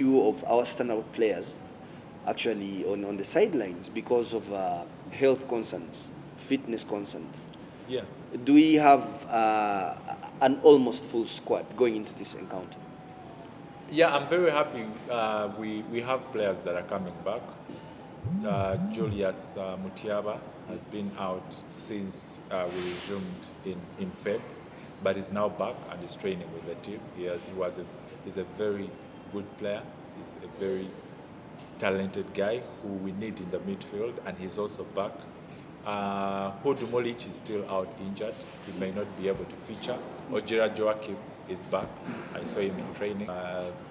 few of our standout players actually on the sidelines because of health concerns, fitness concerns. Yeah. Do we have an almost full squad going into this encounter? Yeah, I'm very happy. We have players that are coming back. Julius Mutiaba has been out since we resumed in Feb, but is now back and is training with the team. He's a very good player. He's a very talented guy who we need in the midfield, and he's also back. Hodumolic is still out injured. He may not be able to feature. Ojira Joachim is back. I saw him in training.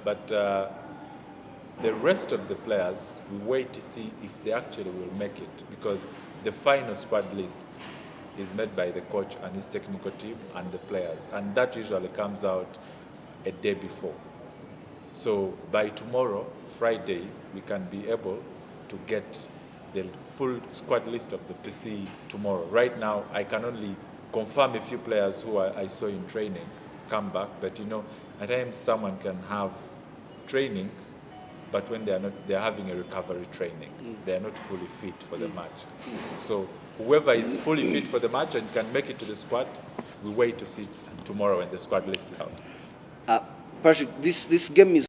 But the rest of the players, we wait to see if they actually will make it, because the final squad list is made by the coach and his technical team and the players, and that usually comes out a day before. So by tomorrow, Friday, we can be able to get the full squad list of the PC tomorrow. Right now, I can only confirm a few players who I saw in training come back, but you know, at times someone can have training, but when they're having a recovery training, they're not fully fit for the match. So whoever is fully fit for the match and can make it to the squad, we wait to see tomorrow when the squad list is out. Patrick, this game is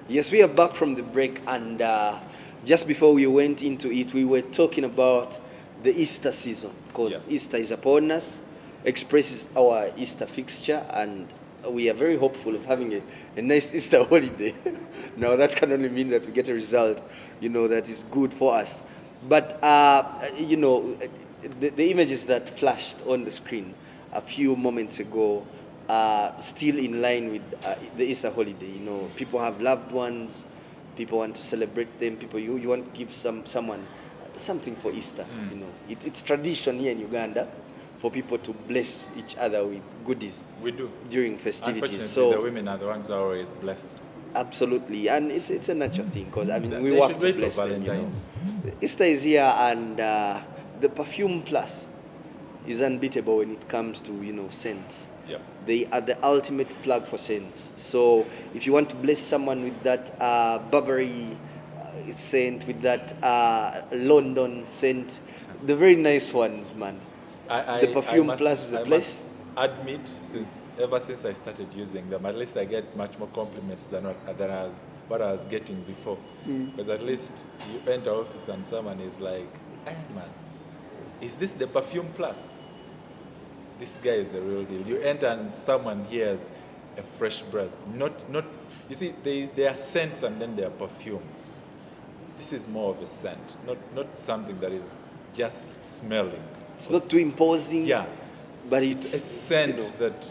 Yes, we are back from the break, and just before we went into it, we were talking about the Easter season, because Easter is upon us, expresses our Easter fixture, and we are very hopeful of having a nice Easter holiday. Now, that can only mean that we get a result, that is good for us. But, the images that flashed on the screen a few moments ago still in line with the Easter holiday. People have loved ones, people want to celebrate them, you want to give someone something for Easter. It's tradition here in Uganda for people to bless each other with goodies. We do during festivities. Unfortunately, so the women are the ones who are always blessed. Absolutely, and it's a natural thing, because we they work to bless them. Easter is here, and the perfume plus is unbeatable when it comes to scents. Yeah. They are the ultimate plug for scents. So if you want to bless someone with that Burberry scent, with that London scent, the very nice ones, man. The perfume plus is the place. I must admit, ever since I started using them, at least I get much more compliments than what I was getting before. Because at least you enter office and someone is like, "Hey man, is this the perfume plus? This guy is the real deal. You enter and someone hears a fresh breath. Not. You see, they are scents and then they are perfumes. This is more of a scent, not something that is just smelling. It's not too imposing. Yeah, but it's a scent that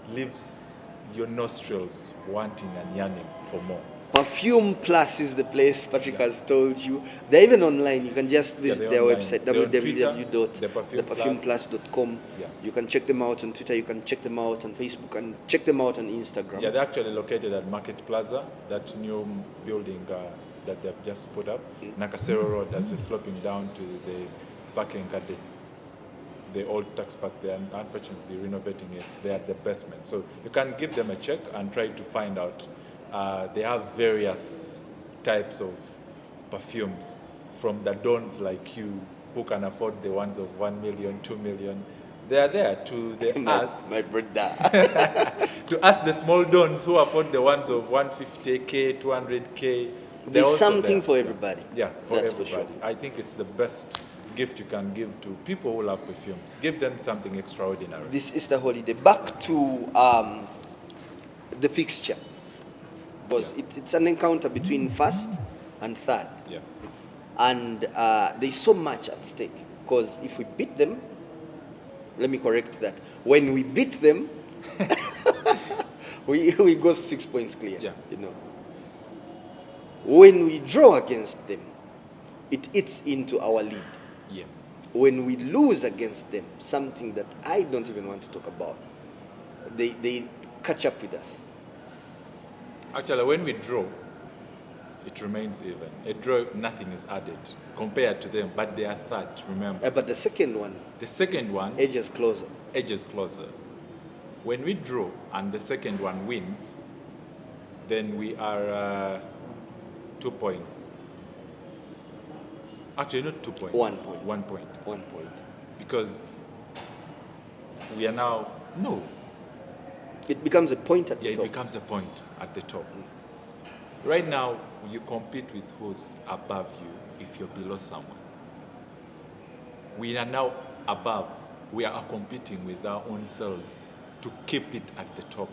leaves your nostrils wanting and yearning for more. Perfume Plus is the place Patrick has told you. They're even online. You can just visit their website, www.theperfumeplus.com. Yeah. You can check them out on Twitter, you can check them out on Facebook, and check them out on Instagram. Yeah, they're actually located at Market Plaza, that new building that they've just put up. Nakasero Road, as you're sloping down to the parking at the old tax park there, and unfortunately renovating it. They're at the basement. So you can give them a check and try to find out. They have various types of perfumes, from the dons like you who can afford the ones of 1 million, 2 million. They are there to the us. My brother. To us, the small dons who afford the ones of 150K, 200K. There's something for everybody. Yeah, for That's everybody. For sure. I think it's the best gift you can give to people who love perfumes. Give them something extraordinary. This Easter holiday, back to the fixture. Because it's an encounter between first and third. Yeah. And there's so much at stake. Because if we beat them, let me correct that. When we beat them, we go 6 points clear. Yeah. You know. When we draw against them, it eats into our lead. Yeah. When we lose against them, something that I don't even want to talk about, they catch up with us. Actually, when we draw, it remains even. A draw, nothing is added compared to them, but they are third, remember. But the second one edges closer. Edges closer. When we draw and the second one wins, then we are 2 points. Actually, not 2 points. 1 point. 1 point. 1 point. Because we are now, no. It becomes a point at the top. Yeah, it becomes a point at the top. Right now, you compete with who's above you if you're below someone. We are now above. We are competing with our own selves to keep it at the top.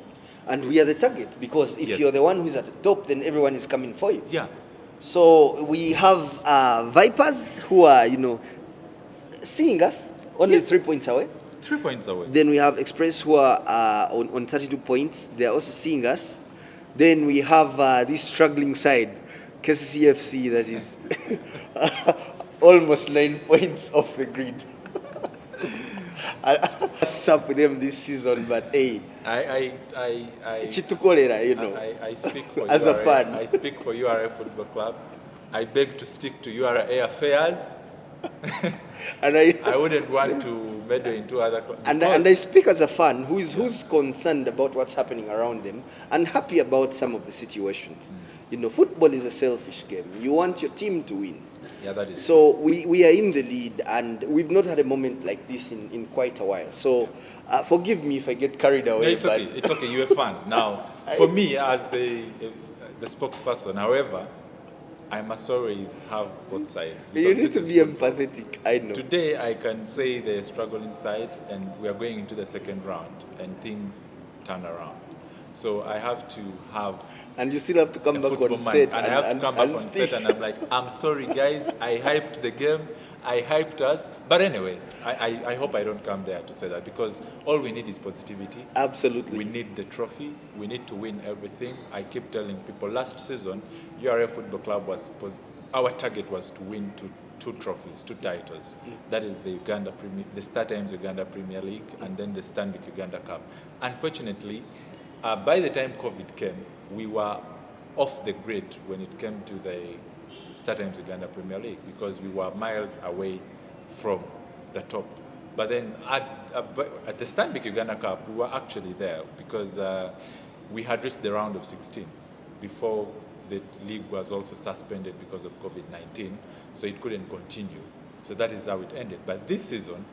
And we are the target, because if you're the one who's at the top, then everyone is coming for you. Yeah. So we have Vipers who are, seeing us only 3 points away. 3 points away. Then we have Express who are on 32 points. They're also seeing us. Then we have this struggling side, KCCFC, that is almost 9 points off the grid. What's up with them this season, but hey, I speak for as URA, a fan. I speak for URA Football Club. I beg to stick to URA affairs. And I wouldn't want to meddle into other clubs. And I speak as a fan who's concerned about what's happening around them and happy about some of the situations. Football is a selfish game. You want your team to win. Yeah, that is so we are in the lead, and we've not had a moment like this in quite a while. So forgive me if I get carried away. No, it's okay. It's okay. You're a fan. Now, for me as the spokesperson, however, I must always have both sides. You need to be empathetic, I know. Today, I can say they're struggling side, and we are going into the second round, and things turn around. So I have to have... And you still have to come back on set. And I have to come back on set, and I'm like, I'm sorry, guys, I hyped the game, I hyped us. But anyway, I hope I don't come there to say that, because all we need is positivity. Absolutely. We need the trophy. We need to win everything. I keep telling people, last season, URA Football Club our target was to win two trophies, 2 titles. That is the StarTimes Uganda Premier League and then the Stanbic Uganda Cup. Unfortunately, by the time COVID came, we were off the grid when it came to the StarTimes Uganda Premier League, because we were miles away from the top. But then at the Stanbic Uganda Cup, we were actually there, because we had reached the round of 16 before the league was also suspended because of COVID-19, so it couldn't continue. So that is how it ended. But this season,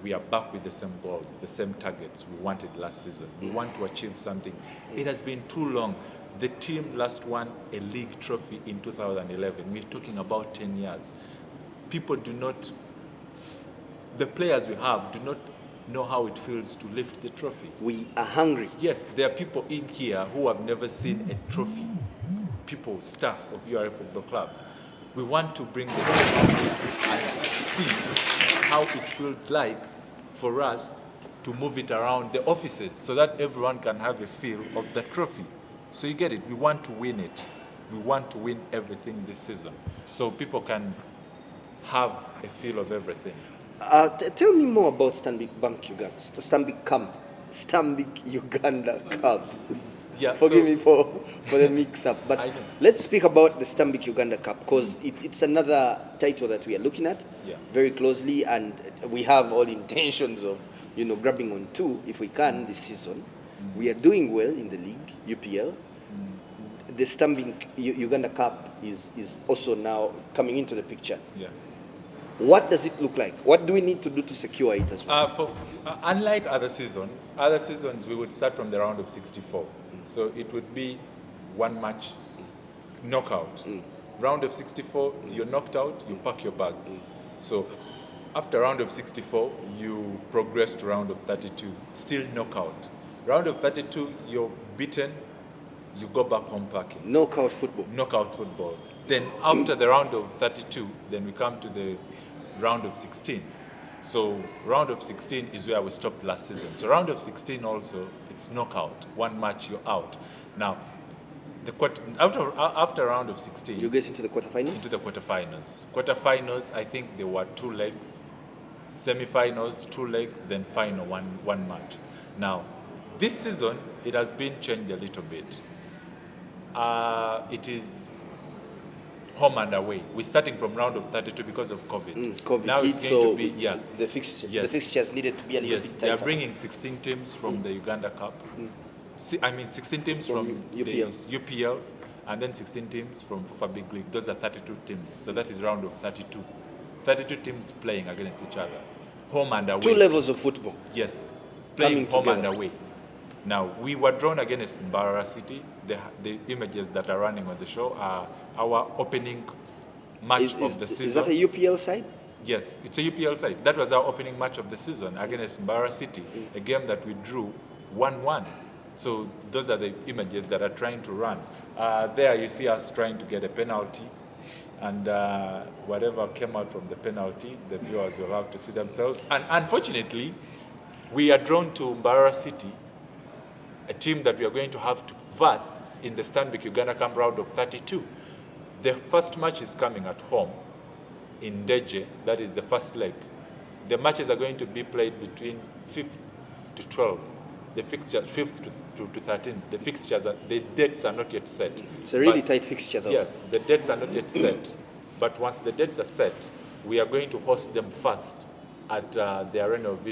we are back with the same goals, the same targets we wanted last season. We want to achieve something. It has been too long. The team last won a league trophy in 2011. We're talking about 10 years. People do not the players we have do not know how it feels to lift the trophy. We are hungry. Yes, there are people in here who have never seen a trophy. People, staff of URA Football Club. We want to bring the trophy and see how it feels like for us to move it around the offices so that everyone can have a feel of the trophy. So you get it, we want to win it. We want to win everything this season so people can have a feel of everything. Tell me more about Stanbic Bank Uganda, Stanbic Uganda Cup. Yeah, Forgive me for the mix-up, but let's speak about the Stanbic Uganda Cup because it's another title that we are looking at very closely, and we have all intentions of grabbing on two if we can this season. We are doing well in the league, UPL. The Stanbic Uganda Cup is also now coming into the picture. Yeah. What does it look like? What do we need to do to secure it as well? Unlike other seasons we would start from the round of 64. So it would be one match knockout. Round of 64, you're knocked out, you pack your bags. So after round of 64, you progress to round of 32, still knockout. Round of 32, you're beaten, you go back home packing. Knockout football. Knockout football. Then after the round of 32, then we come to the round of 16. So round of 16 is where we stopped last season. So round of 16 also, it's knockout. One match, you're out. Now, after round of 16, you get into the quarterfinals? Into the quarterfinals. Quarterfinals, I think there were 2 legs. Semi-finals, 2 legs, then final, one match. Now, this season, it has been changed a little bit. It is home and away. We're starting from round of 32 because of COVID. COVID now hit, it's going to be, the fixtures needed to be a little bit tighter. They are bringing 16 teams from the Uganda Cup. I mean 16 teams from UPL. The UPL, and then 16 teams from FIFA Big League. Those are 32 teams. So that is round of 32. 32 teams playing against each other. Home and away. 2 levels of football. Yes. Playing home and away. Now, we were drawn against Mbarara City. The images that are running on the show are our opening match of the season. Is that a UPL side? Yes, it's a UPL side. That was our opening match of the season against Mbarara City, a game that we drew 1-1. So those are the images that are trying to run. There you see us trying to get a penalty, and whatever came out from the penalty, the viewers will have to see themselves. And unfortunately, we are drawn to Mbarara City, a team that we are going to have to verse in the Stanbic Uganda Cup round of 32. The first match is coming at home in Deje, that is the first leg. The matches are going to be played between 5th to 12th, the fixtures 5th to 13th. The fixtures, the dates are not yet set. It's a really tight fixture though. Yes, the dates are not yet set. But once the dates are set, we are going to host them first at the Arena of Vision.